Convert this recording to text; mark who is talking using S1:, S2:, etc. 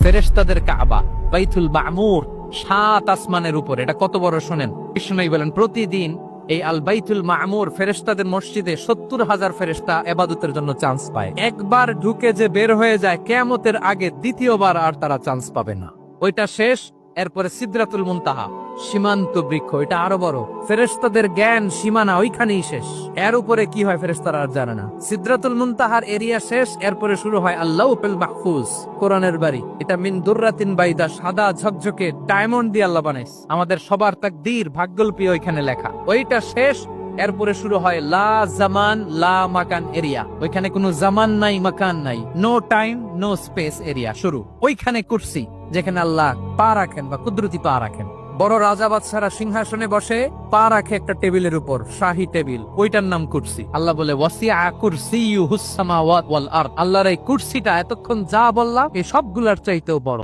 S1: ফেরেশতাদের কাবা বাইতুল মামুর 7 আসমানের উপর। এটা কত বড় শোনেন। বিষ্ণু বলেন প্রতিদিন এই আল বাইতুল মামুর ফেরেশতাদের মসজিদে 70,000 ফেরেশতা ইবাদতের জন্য চান্স পায়। একবার ঢুকে যে বের হয়ে যায় কিয়ামতের আগে দ্বিতীয়বার আর তারা চান্স পাবে না। ওইটা শেষ। এরপরে সিদরাতুল মুনতাহা, সীমান্ত বৃক্ষ, এটা আরো বড়। ফেরেশতাদের জ্ঞান সীমানা ওইখানেই শেষ। এর উপরে কি হয় ফেরেশতারা আর জানে না। সিদরাতুল মুনতাহার এরিয়া শেষ। এরপরে শুরু হয় আল্লাহুল মাহফুজ, কোরআনের বাড়ি। এটা মিন দুররাতিন বাইদা, সাদা ঝকঝকে ডায়মন্ড দিয়ে আল্লাহ বানাইছে। আমাদের সবার তাকদীর ভাগ্যলিপি ওইখানে লেখা। ওইটা শেষ। এরপরে শুরু হয় লা জামান লা মাকান এরিয়া। ওইখানে কোনো জামান নাই, মাকান নাই, no time no space area শুরু। ওইখানে কুরসি, যেখানে আল্লাহ পা রাখেন বা কুদরতি পা রাখেন। বড় রাজা বাদশারা সিংহাসনে বসে পা রাখে একটা টেবিলের উপর, শাহী টেবিল, ওইটার নাম কুরসি। আল্লাহ বলে ওয়াসিআ কুরসিয়ুহুস সামাওয়াত ওয়াল আরদ। আল্লাহর এই কুরসিটা এতক্ষণ যা বললাম এই সবগুলার চাইতেও বড়।